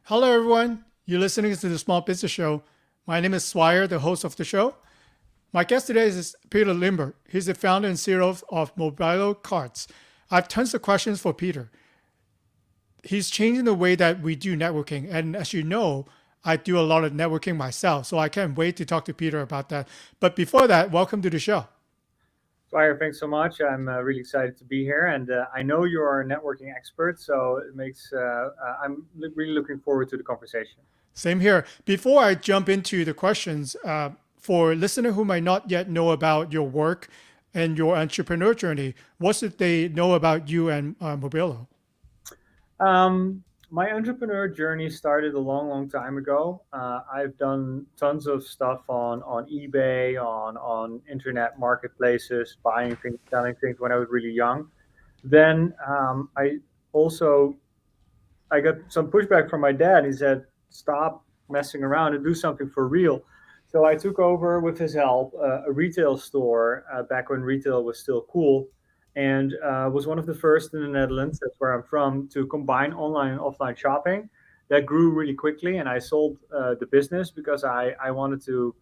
Hello, everyone. You're listening to the Small Business Show. My name is Swire, the host of the show. My guest today is Pieter Limburg. He's the founder and CEO of Mobile Cards. I have tons of questions for Peter. He's changing the way that we do networking. And as you know, I do a lot of networking myself. So I can't wait to talk to Peter about that. But before that, welcome to the show. Swire, thanks so much. I'm really excited to be here, and I know you're a networking expert, so I'm really looking forward to the conversation. Same here. Before I jump into the questions, for listeners who might not yet know about your work and your entrepreneur journey, what should they know about you and Mobilo? Um, my entrepreneur journey started a long, long time ago. I've done tons of stuff on eBay, on internet marketplaces, buying things, selling things when I was really young. Then also I got some pushback from my dad. He said, "Stop messing around and do something for real." So I took over with his help a retail store back when retail was still cool, and was one of the first in the Netherlands. That's where I'm from, to combine online and offline shopping. That grew really quickly, and I sold the business because I wanted to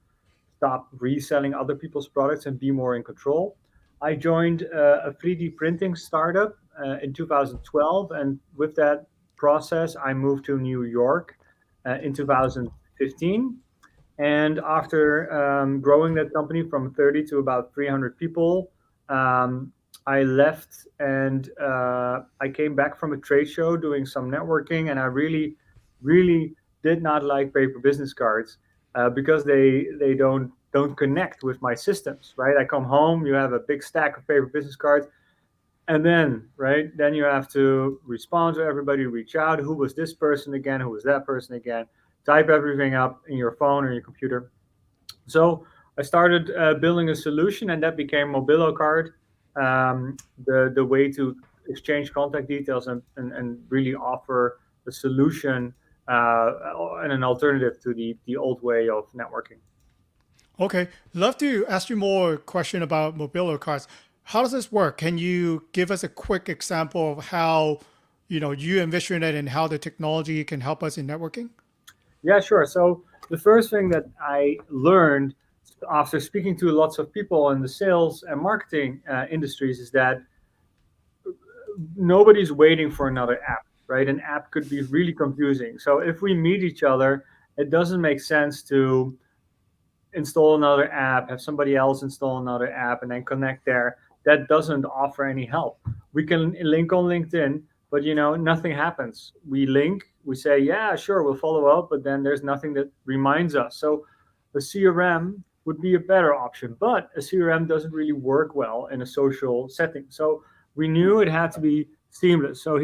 stop reselling other people's products and be more in control. I joined a 3D printing startup in 2012, and with that process, I moved to New York in 2015. And after growing that company from 30 to about 300 people, I left and I came back from a trade show doing some networking, and I really, really did not like paper business cards because they don't connect with my systems. Right? I come home, you have a big stack of paper business cards, and then then you have to respond to everybody, reach out. Who was this person again? Who was that person again? Type everything up in your phone or your computer. So I started building a solution, and that became Mobilo Card, the way to exchange contact details and really offer a solution and an alternative to the old way of networking. Okay, love to ask you more question about Mobilo cards. How does this work? Can you give us a quick example of how you envision it and how the technology can help us in networking? Yeah, sure. So the first thing that I learned after speaking to lots of people in the sales and marketing industries is that nobody's waiting for another app, right? An app could be really confusing. So if we meet each other, it doesn't make sense to install another app, have somebody else install another app, and then connect there. That doesn't offer any help. We can link on LinkedIn, but nothing happens. We link, we say, yeah, sure, we'll follow up, but then there's nothing that reminds us. So a CRM would be a better option, but a CRM doesn't really work well in a social setting. So we knew it had to be seamless. So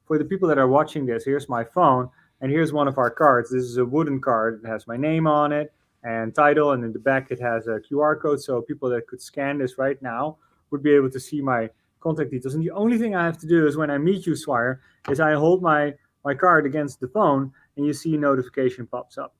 for the people that are watching this, here's my phone, and here's one of our cards. This is a wooden card. It has my name on it and title, and in the back it has a QR code, so people that could scan this right now would be able to see my contact details. And the only thing I have to do is when I meet you, Swire, is I hold my card against the phone, and you see a notification pops up.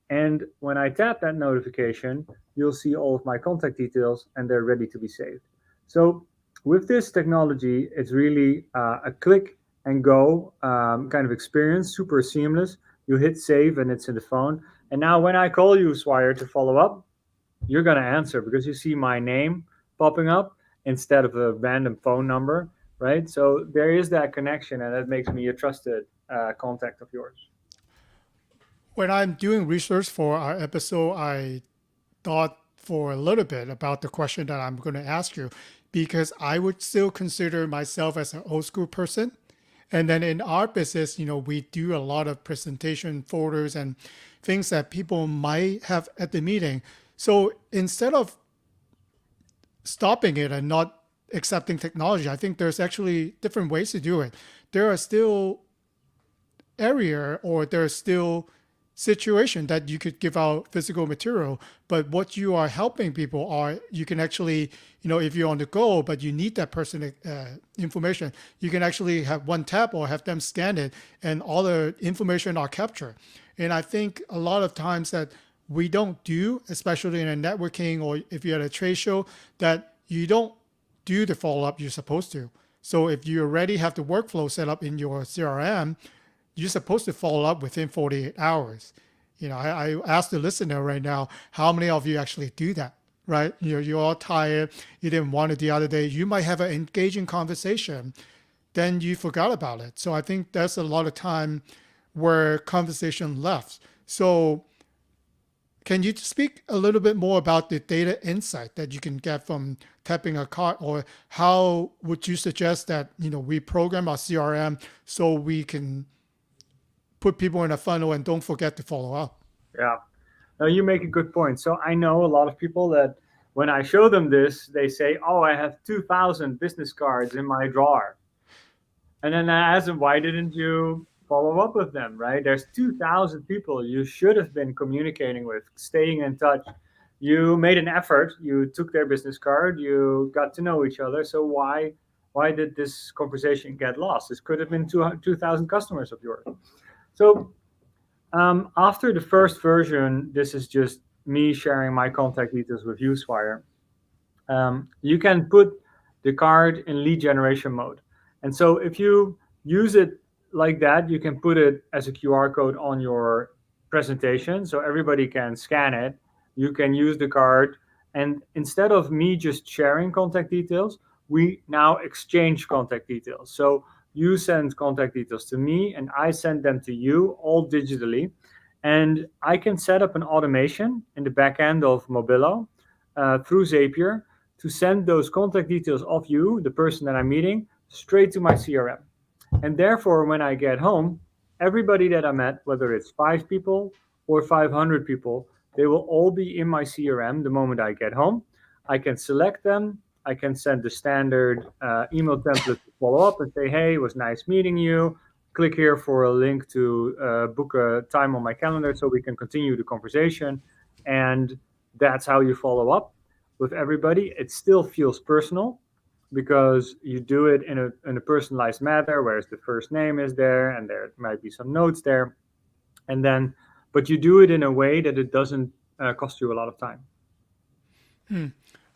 And when I tap that notification, you'll see all of my contact details, and they're ready to be saved. So with this technology, it's really a click and go kind of experience, super seamless. You hit save, and it's in the phone. And now when I call you, Swire, to follow up, you're going to answer because you see my name popping up instead of a random phone number, right? So there is that connection, and that makes me a trusted contact of yours. When I'm doing research for our episode, I thought for a little bit about the question that I'm going to ask you because I would still consider myself as an old school person. And then in our business, we do a lot of presentation photos and things that people might have at the meeting. So instead of stopping it and not accepting technology, I think there's actually different ways to do it. There are still there's still situation that you could give out physical material, but what you are helping people are you can actually, if you're on the go but you need that person information, you can actually have one tap or have them scan it and all the information are captured. And I think a lot of times that we don't do, especially in a networking or if you're at a trade show, that you don't do the follow-up you're supposed to. So if you already have the workflow set up in your CRM, you're supposed to follow up within 48 hours. I asked the listener right now, how many of you actually do that, right? You're all tired. You didn't want it the other day. You might have an engaging conversation, then you forgot about it. So I think that's a lot of time where conversation left. So can you speak a little bit more about the data insight that you can get from tapping a card, or how would you suggest that, we program our CRM so we can put people in a funnel and don't forget to follow up? Yeah. No, you make a good point. So I know a lot of people that when I show them this, they say, "Oh, I have 2,000 business cards in my drawer." And then I ask them, "Why didn't you follow up with them?" Right? There's 2,000 people you should have been communicating with, staying in touch. You made an effort. You took their business card. You got to know each other. So why did this conversation get lost? This could have been 2,000 customers of yours. So after the first version, this is just me sharing my contact details with Usewire. You can put the card in lead generation mode. And so if you use it like that, you can put it as a QR code on your presentation so everybody can scan it. You can use the card. And instead of me just sharing contact details, we now exchange contact details. So you send contact details to me and I send them to you all digitally. And I can set up an automation in the back end of Mobilo through Zapier to send those contact details of you, the person that I'm meeting, straight to my CRM. And therefore, when I get home, everybody that I met, whether it's 5 people or 500 people, they will all be in my CRM the moment I get home. I can select them. I can send the standard email template to follow up and say, "Hey, it was nice meeting you. Click here for a link to book a time on my calendar so we can continue the conversation." And that's how you follow up with everybody. It still feels personal because you do it in a personalized manner, whereas the first name is there and there might be some notes there. And then, but you do it in a way that it doesn't cost you a lot of time.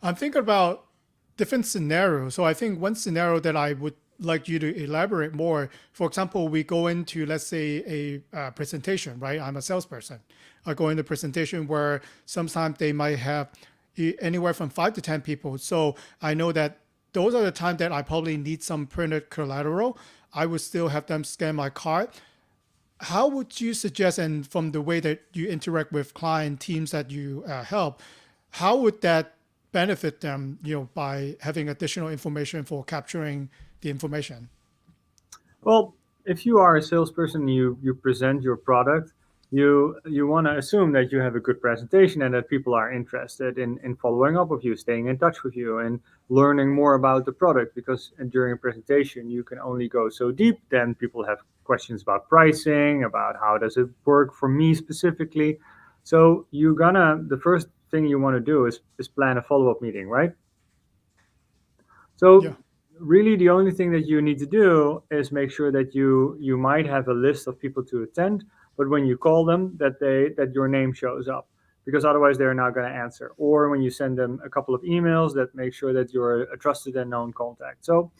I'm thinking about different scenarios. So I think one scenario that I would like you to elaborate more. For example, we go into, let's say, a presentation, right? I'm a salesperson. I go into a presentation where sometimes they might have anywhere from 5 to 10 people. So I know that those are the times that I probably need some printed collateral. I would still have them scan my card. How would you suggest, and from the way that you interact with client teams that you help, how would that benefit them, by having additional information for capturing the information? Well, if you are a salesperson, you present your product, you want to assume that you have a good presentation and that people are interested in following up with you, staying in touch with you, and learning more about the product. Because during a presentation, you can only go so deep. Then people have questions about pricing, about how does it work for me specifically. So the first thing you want to do is plan a follow-up meeting, right? So Yeah. really the only thing that you need to do is make sure that you might have a list of people to attend, but when you call them that your name shows up, because otherwise they're not going to answer. Or when you send them a couple of emails, that make sure that you're a trusted and known contact. So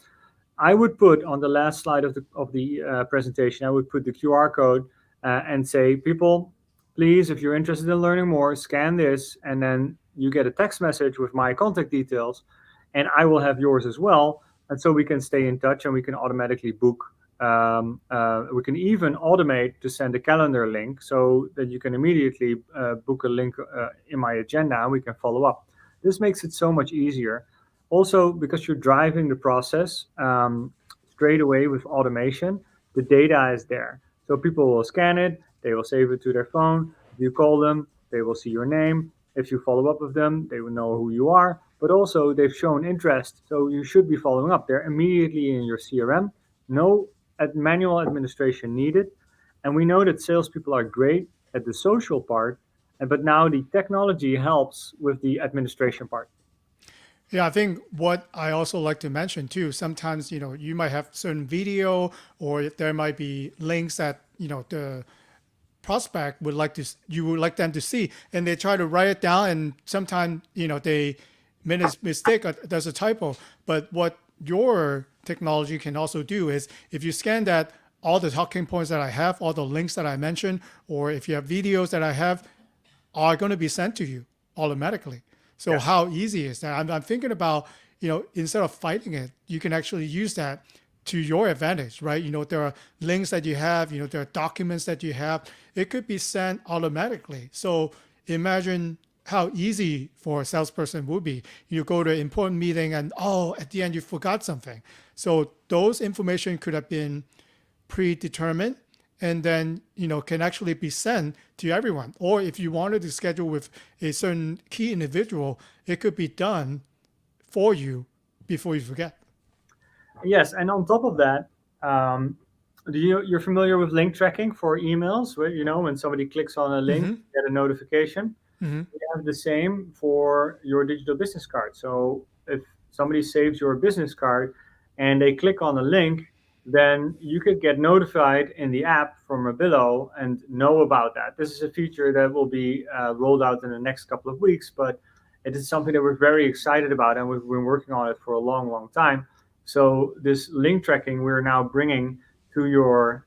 I would put on the last slide of the presentation, I would put the QR code and say, "People, please, if you're interested in learning more, scan this," and then you get a text message with my contact details, and I will have yours as well, and so we can stay in touch and we can automatically book. We can even automate to send a calendar link so that you can immediately book a link in my agenda and we can follow up. This makes it so much easier. Also, because you're driving the process straight away with automation, the data is there. So people will scan it, they will save it to their phone. If you call them, they will see your name. If you follow up with them, they will know who you are. But also, they've shown interest, so you should be following up. They're immediately in your CRM. No manual administration needed. And we know that salespeople are great at the social part, but now the technology helps with the administration part. Yeah, I think what I also like to mention too, sometimes, you might have certain video, or there might be links that, the prospect you would like them to see, and they try to write it down, and sometimes, they made a mistake, there's a typo. But what your technology can also do is, if you scan that all the talking points that I have, all the links that I mentioned, or if you have videos that I have, are going to be sent to you automatically. So Yes. how easy is that? I'm thinking about, instead of fighting it, you can actually use that to your advantage, right? There are links that you have, there are documents that you have. It could be sent automatically. So imagine how easy for a salesperson would be. You go to an important meeting and, oh, at the end you forgot something. So those information could have been predetermined and then can actually be sent to everyone. Or if you wanted to schedule with a certain key individual, it could be done for you before you forget. Yes, and on top of that, um, you're familiar with link tracking for emails, where when somebody clicks on a link, Mm-hmm. you get a notification. Mm-hmm. We have the same for your digital business card. So if somebody saves your business card and they click on a link, then you could get notified in the app from Mobilo and know about that. This is a feature that will be rolled out in the next couple of weeks, but it is something that we're very excited about and we've been working on it for a long, long time. So this link tracking we're now bringing to your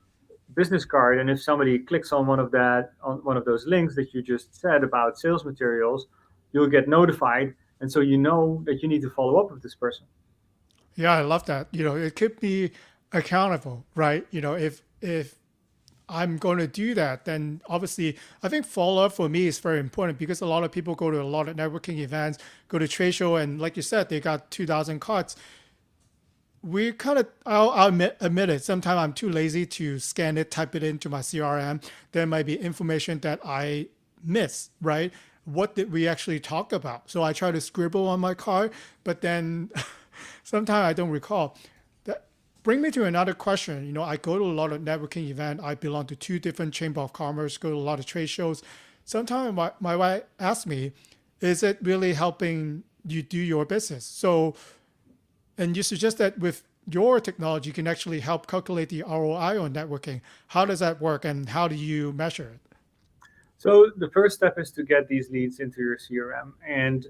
business card, and if somebody clicks on one of those links that you just said about sales materials, you'll get notified, and so you know that you need to follow up with this person. Yeah, I love that. It kept me accountable, right? If I'm going to do that, then obviously I think follow up for me is very important because a lot of people go to a lot of networking events, go to trade show, and like you said, they got 2,000 cards. We kind of, I'll admit it, sometimes I'm too lazy to scan it, type it into my CRM. There might be information that I miss, right? What did we actually talk about? So I try to scribble on my card, but then sometimes I don't recall. That bring me to another question. I go to a lot of networking events. I belong to two different chamber of commerce, go to a lot of trade shows. Sometimes my wife asks me, is it really helping you do your business? So, and you suggest that with your technology, you can actually help calculate the ROI on networking. How does that work and how do you measure it? So the first step is to get these leads into your CRM, and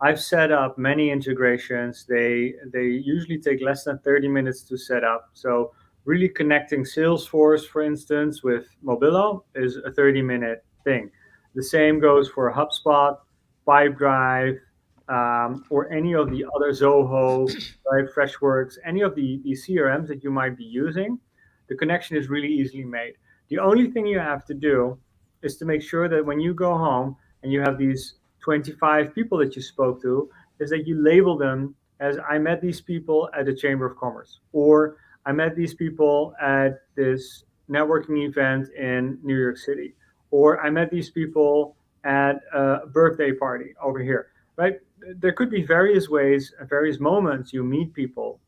I've set up many integrations. They usually take less than 30 minutes to set up. So really connecting Salesforce, for instance, with Mobilo is a 30-minute thing. The same goes for HubSpot, Pipedrive, or any of the other Zoho, right, Freshworks, any of the CRMs that you might be using. The connection is really easily made. The only thing you have to do is to make sure that when you go home and you have these 25 people that you spoke to, is that you label them as I met these people at the Chamber of Commerce, or I met these people at this networking event in New York City, or I met these people at a birthday party over here, right? There could be various ways, various moments you meet people,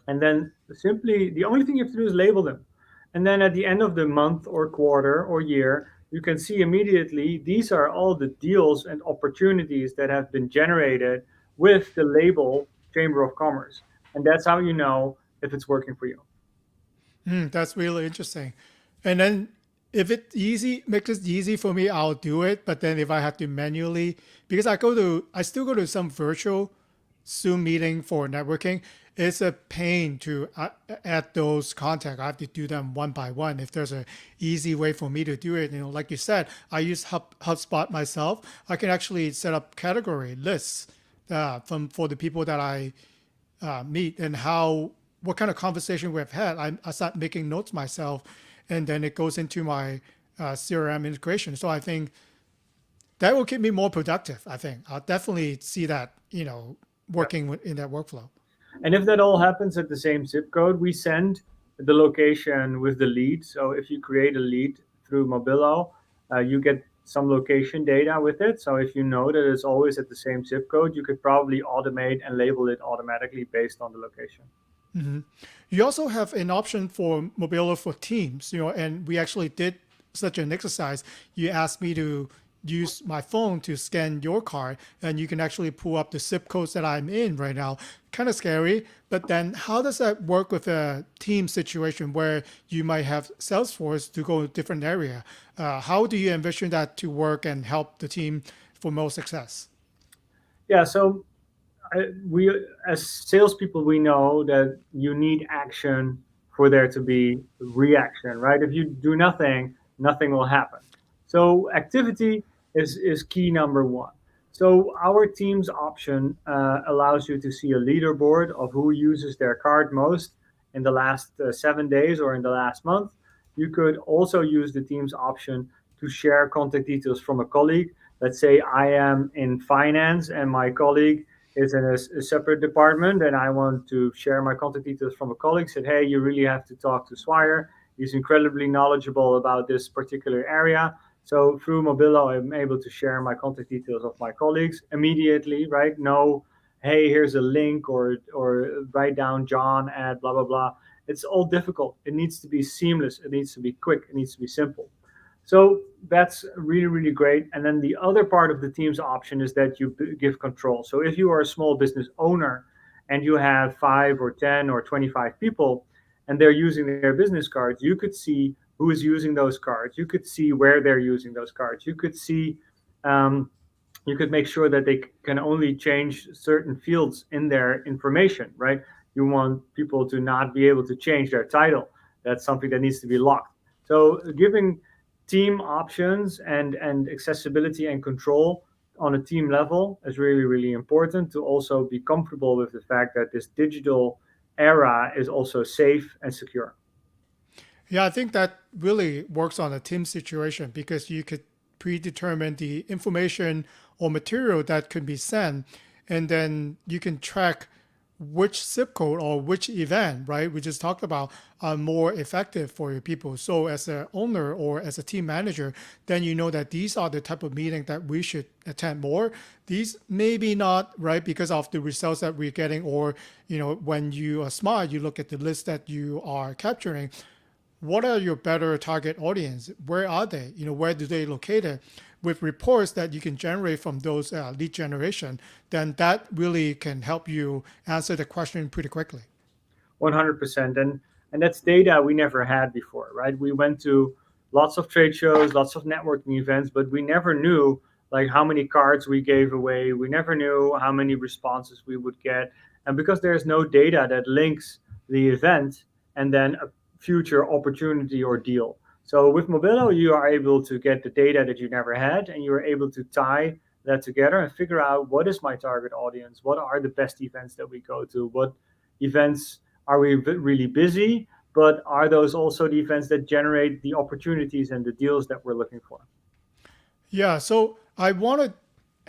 and then simply the only thing you have to do is label them. And then at the end of the month or quarter or year, you can see immediately these are all the deals and opportunities that have been generated with the label Chamber of Commerce. And that's how you know if it's working for you. That's really interesting. And then if it easy makes it easy for me, I'll do it. But then if I have to manually, because I still go to some virtual Zoom meeting for networking, it's a pain to add those contacts. I have to do them one by one. If there's a easy way for me to do it, like you said, I use HubSpot myself. I can actually set up category lists for the people that I meet and what kind of conversation we've had. I start making notes myself, and then it goes into my CRM integration. So I think that will keep me more productive. I think I'll definitely see that working in that workflow. And if that all happens at the same zip code, we send the location with the lead. So if you create a lead through Mobilo, you get some location data with it. So if you know that it's always at the same zip code, you could probably automate and label it automatically based on the location. Mm-hmm. You also have an option for Mobilo for Teams, and we actually did such an exercise. You asked me to use my phone to scan your card, and you can actually pull up the zip codes that I'm in right now. Kind of scary, but then how does that work with a team situation where you might have Salesforce to go to a different area? How do you envision that to work and help the team for most success? Yeah, so we as salespeople we know that you need action for there to be reaction, right? If you do nothing, nothing will happen. So activity is key number one. So our team's option allows you to see a leaderboard of who uses their card most in the last 7 days or in the last month. You could also use the team's option to share contact details from a colleague. Let's say I am in finance and my colleague is in a separate department and I want to share my contact details from a colleague. Said, hey, you really have to talk to Swire. He's incredibly knowledgeable about this particular area. So through Mobilo, I'm able to share my contact details of my colleagues immediately, right? No, hey, here's a link or write down John at blah blah blah. It's all difficult. It needs to be seamless. It needs to be quick. It needs to be simple. So that's really, really great. And then the other part of the team's option is that you give control. So if you are a small business owner and you have 5 or 10 or 25 people and they're using their business cards, you could see who is using those cards. You could see where they're using those cards. You could see, you could make sure that they can only change certain fields in their information, right? You want people to not be able to change their title. That's something that needs to be locked. So giving team options and accessibility and control on a team level is really, really important to also be comfortable with the fact that this digital era is also safe and secure. Yeah, I think that really works on a team situation because you could predetermine the information or material that could be sent, and then you can track which zip code or which event, right? We just talked about are more effective for your people. So as an owner or as a team manager, then you know that these are the type of meeting that we should attend more. These maybe not, right, because of the results that we're getting, or when you are smart, you look at the list that you are capturing. What are your better target audience? Where are they? Where do they located? With reports that you can generate from those lead generation, then that really can help you answer the question pretty quickly. 100%. And that's data we never had before, right? We went to lots of trade shows, lots of networking events, but we never knew like how many cards we gave away. We never knew how many responses we would get. And because there's no data that links the event and then a future opportunity or deal. So with Mobilo, you are able to get the data that you never had, and you are able to tie that together and figure out what is my target audience, what are the best events that we go to, what events are we really busy, but are those also the events that generate the opportunities and the deals that we're looking for? Yeah, so I want to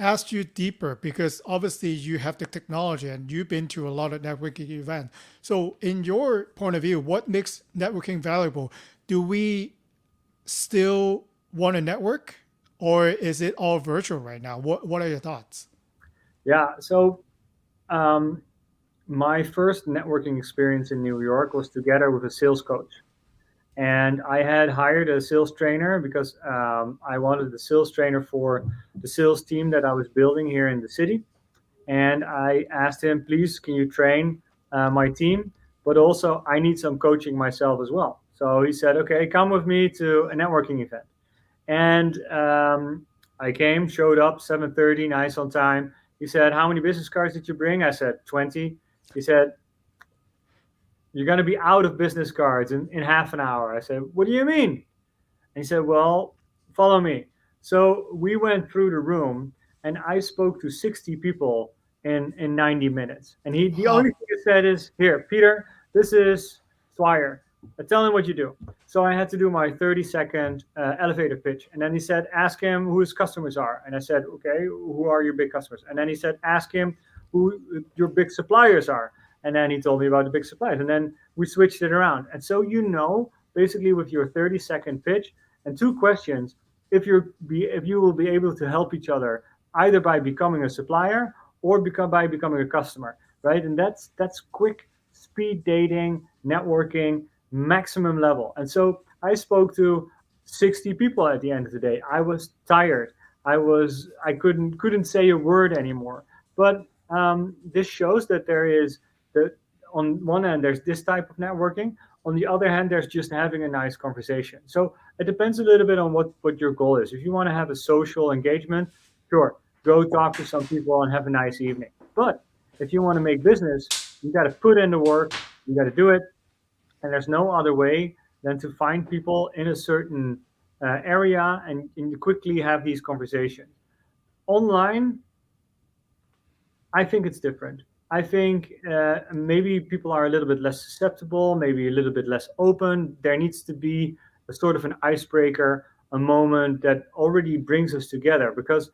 ask you deeper because obviously you have the technology and you've been to a lot of networking events. So in your point of view, what makes networking valuable? Do we still want to network, or is it all virtual right now? What are your thoughts? Yeah, so my first networking experience in New York was together with a sales coach. And I had hired a sales trainer because I wanted a sales trainer for the sales team that I was building here in the city. And I asked him, please, can you train my team? But also, I need some coaching myself as well. So he said, okay, come with me to a networking event. And I came, showed up 7:30, nice on time. He said, how many business cards did you bring? I said, 20. He said, you're going to be out of business cards in half an hour. I said, what do you mean? And he said, well, follow me. So we went through the room and I spoke to 60 people in 90 minutes. And the only Wow. thing he said is, here, Peter, this is Swire. Tell him what you do. So I had to do my 30-second elevator pitch. And then he said, ask him who his customers are. And I said, okay, who are your big customers? And then he said, ask him who your big suppliers are. And then he told me about the big suppliers. And then we switched it around. And so, basically with your 30-second pitch and two questions, if you will be able to help each other either by becoming a supplier or by becoming a customer, right? And that's quick speed dating, networking, maximum level. And so I spoke to 60 people at the end of the day. I was tired. I couldn't say a word anymore. But this shows that there is on one end there's this type of networking. On the other hand, there's just having a nice conversation. So it depends a little bit on what your goal is. If you want to have a social engagement, sure, go talk to some people and have a nice evening. But if you want to make business, you got to put in the work, you got to do it, And there's no other way than to find people in a certain area and quickly have these conversations. Online, I think it's different. I think maybe people are a little bit less susceptible, maybe a little bit less open. There needs to be a sort of an icebreaker, a moment that already brings us together. Because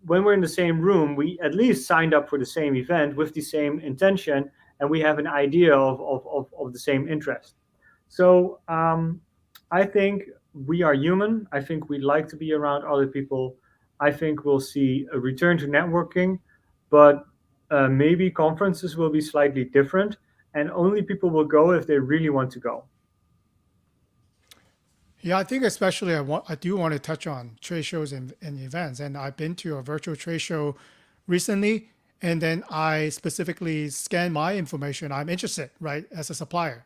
when we're in the same room, we at least signed up for the same event with the same intention, and we have an idea of the same interest. So I think we are human. I think we like to be around other people. I think we'll see a return to networking, but maybe conferences will be slightly different, and only people will go if they really want to go. Yeah, I think especially I do want to touch on trade shows and events. And I've been to a virtual trade show recently, and then I specifically scan my information. I'm interested, right, as a supplier.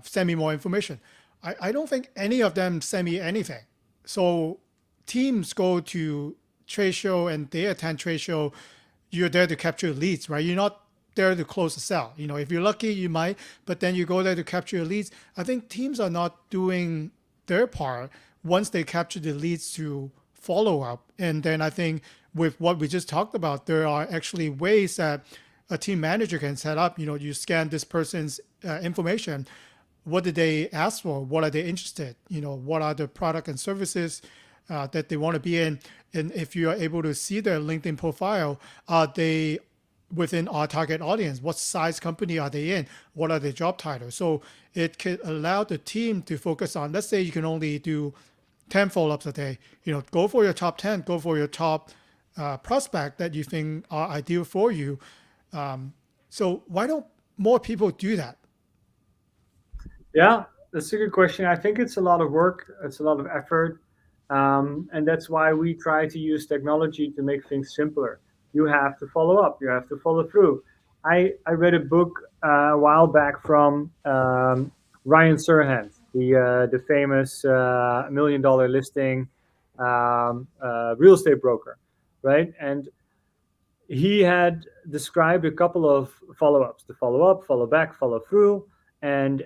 Send me more information. I don't think any of them send me anything. So teams go to trade show and they attend trade show. You're there to capture leads, right? You're not there to close the sale. If you're lucky, you might, but then you go there to capture leads. I think teams are not doing their part once they capture the leads to follow up. And then I think with what we just talked about, there are actually ways that a team manager can set up. You scan this person's information. What did they ask for? What are they interested? What are the product and services that they want to be in? And if you are able to see their LinkedIn profile, are they within our target audience? What size company are they in? What are their job titles? So it could allow the team to focus on, let's say you can only do 10 follow-ups a day. Go for your top 10, go for your top prospect that you think are ideal for you. So why don't more people do that? Yeah, that's a good question. I think it's a lot of work, it's a lot of effort. And that's why we try to use technology to make things simpler. You have to follow up, you have to follow through. I read a book a while back from Ryan Serhant, the famous $1 million listing real estate broker, right? And he had described a couple of follow-ups: the follow up, follow back, follow through. And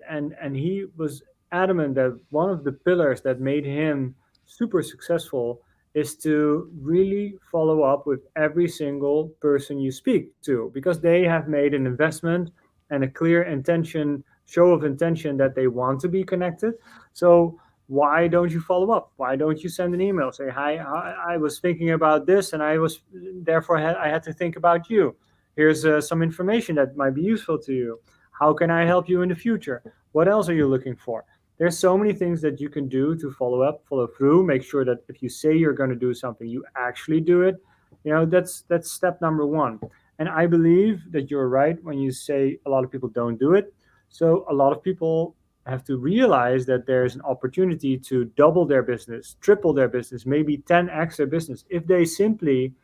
he was adamant that one of the pillars that made him super successful is to really follow up with every single person you speak to, because they have made an investment and a clear intention, show of intention, that they want to be connected. So why don't you follow up? Why don't you send an email? Say, hi, I was thinking about this, and I had to think about you. Here's some information that might be useful to you. How can I help you in the future? What else are you looking for? There's so many things that you can do to follow up, follow through, make sure that if you say you're going to do something, you actually do it. That's step number one. And I believe that you're right when you say a lot of people don't do it. So a lot of people have to realize that there's an opportunity to double their business, triple their business, maybe 10x their business if they simply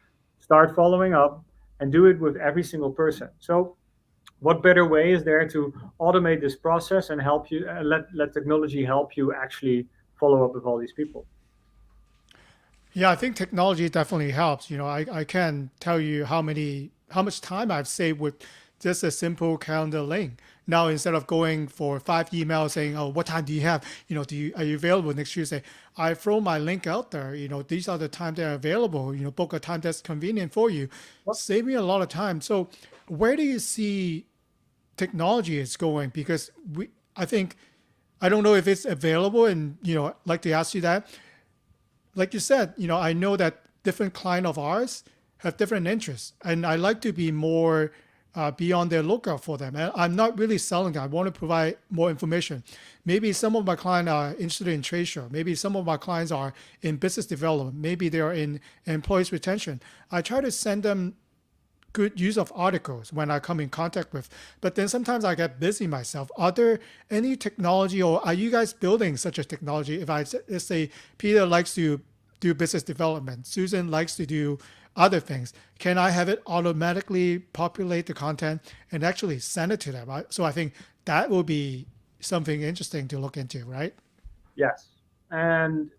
start following up and do it with every single person. So what better way is there to automate this process and help you let technology help you actually follow up with all these people? Yeah, I think technology definitely helps. I can tell you how much time I've saved with just a simple calendar link. Now instead of going for 5 emails saying, "Oh, what time do you have? Are you available next Tuesday?" I throw my link out there. These are the times that are available. Book a time that's convenient for you. Save me a lot of time. So, where do you see technology is going? Because I think, I don't know if it's available, and I'd like to ask you that. Like you said, I know that different client of ours have different interests, and I like to be more be on their lookout for them. And I'm not really selling them. I want to provide more information. Maybe some of my clients are interested in trade show. Maybe some of my clients are in business development. Maybe they are in employees retention. I try to send them good use of articles when I come in contact with. But then sometimes I get busy myself. Are there any technology, or are you guys building such a technology? If let's say Peter likes to do business development, Susan likes to do other things, can I have it automatically populate the content and actually send it to them? So I think that will be something interesting to look into, right? Yes. And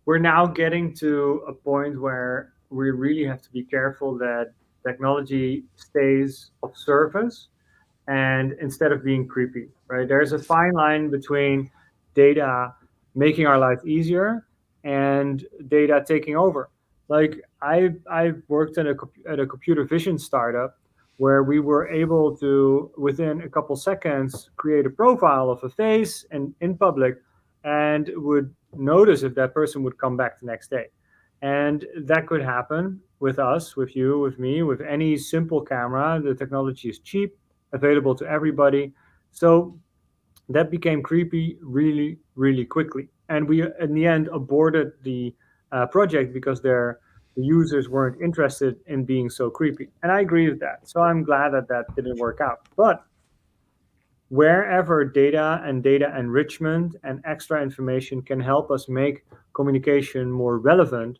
we're now getting to a point where we really have to be careful that technology stays of service and instead of being creepy, right? There's a fine line between data making our life easier and data taking over. Like I've worked at a computer vision startup where we were able to, within a couple seconds, create a profile of a face and in public, and would notice if that person would come back the next day. And that could happen with us, with you, with me, with any simple camera. The technology is cheap, available to everybody. So that became creepy really, really quickly. And we, in the end, aborted the project because the users weren't interested in being so creepy. And I agree with that. So I'm glad that that didn't work out. But wherever data and data enrichment and extra information can help us make communication more relevant,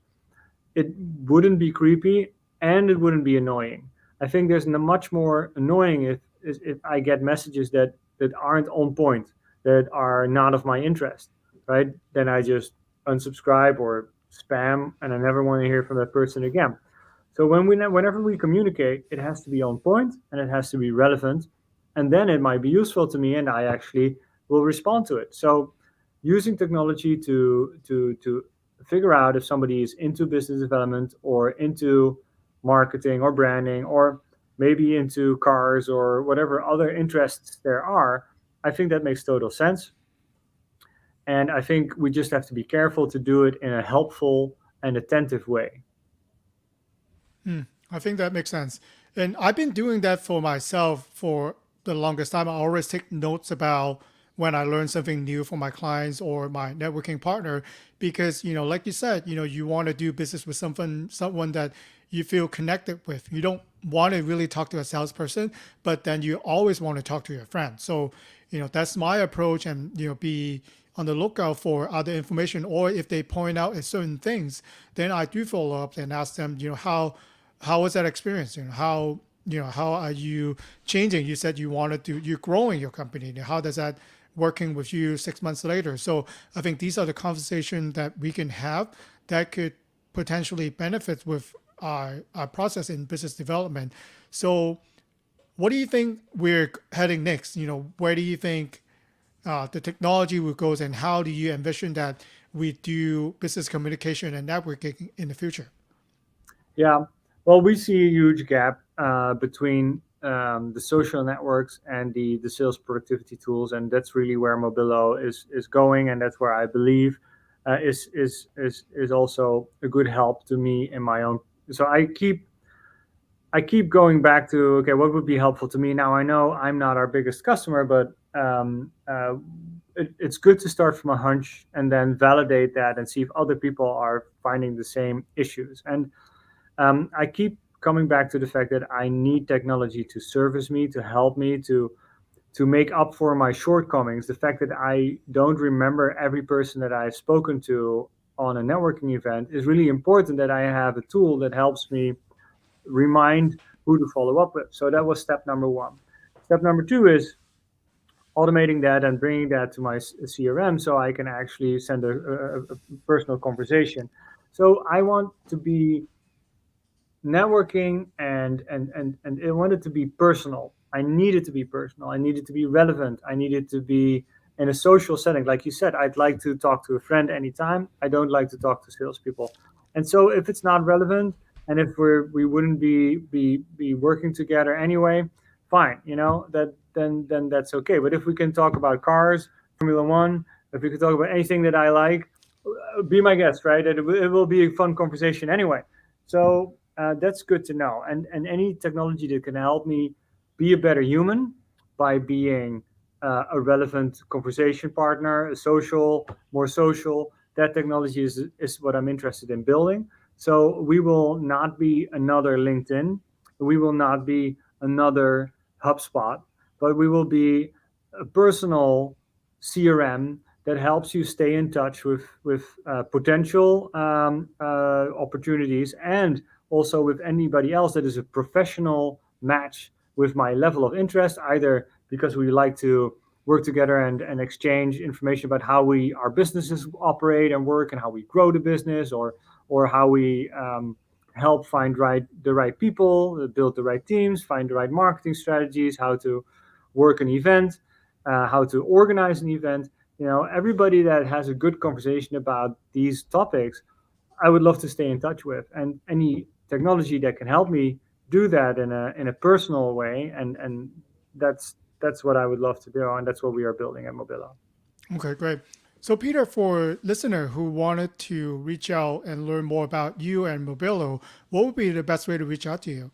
it wouldn't be creepy and it wouldn't be annoying. I think there's much more annoying if I get messages that aren't on point, that are not of my interest, right? Then I just unsubscribe or spam, and I never want to hear from that person again. So whenever we communicate, it has to be on point and it has to be relevant, and then it might be useful to me, and I actually will respond to it. So using technology to figure out if somebody is into business development or into marketing or branding or maybe into cars or whatever other interests there are, I think that makes total sense. And I think we just have to be careful to do it in a helpful and attentive way. I think that makes sense. And I've been doing that for myself for the longest time. I always take notes about when I learn something new from my clients or my networking partner because, like you said, you want to do business with someone that you feel connected with. You don't want to really talk to a salesperson, but then you always want to talk to your friend. So, that's my approach, and, be on the lookout for other information, or if they point out certain things, then I do follow up and ask them, how was that experience? How are you changing? You said you're growing your company. How does that working with you 6 months later? So I think these are the conversations that we can have that could potentially benefit with our process in business development. So what do you think we're heading next? Where do you think the technology will go, and how do you envision that we do business communication and networking in the future? Yeah, well, we see a huge gap between the social networks and the sales productivity tools, and that's really where Mobilo is going, and that's where I believe is also a good help to me in my own. So I keep going back to, okay, what would be helpful to me? Now I know I'm not our biggest customer, but it's good to start from a hunch and then validate that and see if other people are finding the same issues. And I keep coming back to the fact that I need technology to service me, to help me, to make up for my shortcomings. The fact that I don't remember every person that I've spoken to on a networking event is really important. That I have a tool that helps me remind who to follow up with. So that was step number one. Step number two is automating that and bringing that to my CRM so I can actually send a personal conversation. So I want to be networking and I want it to be personal. I need it to be personal. I need it to be relevant. I need it to be in a social setting. Like you said, I'd like to talk to a friend anytime. I don't like to talk to salespeople. And so if it's not relevant and if we wouldn't be working together anyway, fine, that then that's okay. But if we can talk about cars, Formula One, if we could talk about anything that I like, be my guest, right? It will be a fun conversation anyway. So that's good to know. And any technology that can help me be a better human by being a relevant conversation partner, more social, that technology is what I'm interested in building. So we will not be another LinkedIn. We will not be another HubSpot, but we will be a personal CRM that helps you stay in touch with potential opportunities, and also with anybody else that is a professional match with my level of interest, either because we like to work together and exchange information about how our businesses operate and work and how we grow the business, or how we help find the right people, build the right teams, find the right marketing strategies, how to work an event, how to organize an event. Everybody that has a good conversation about these topics, I would love to stay in touch with. And any technology that can help me do that in a personal way, and that's what I would love to do, and that's what we are building at Mobilo. Okay, great. So, Peter, for listener who wanted to reach out and learn more about you and Mobilo, what would be the best way to reach out to you?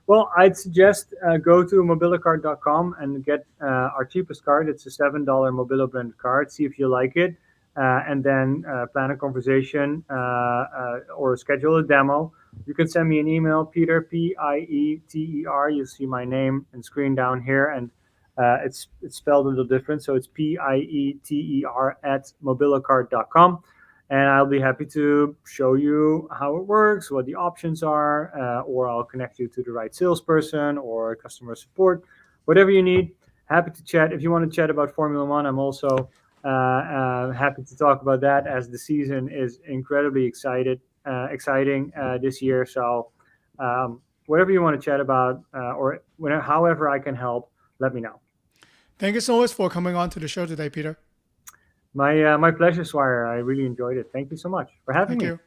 Well, I'd suggest go to mobilicard.com and get our cheapest card. It's a $7 Mobilo branded card. See if you like it, and then plan a conversation or schedule a demo. You can send me an email, Peter, Pieter. You see my name and screen down here, and it's spelled a little different. So it's Pieter at mobilicard.com. And I'll be happy to show you how it works, what the options are, or I'll connect you to the right salesperson or customer support, whatever you need. Happy to chat. If you want to chat about Formula One, I'm also happy to talk about that, as the season is incredibly exciting this year. So whatever you want to chat about, or whenever, however I can help, let me know. Thank you so much for coming on to the show today, Peter. My pleasure, Swire. I really enjoyed it. Thank you so much for having Thank me. you.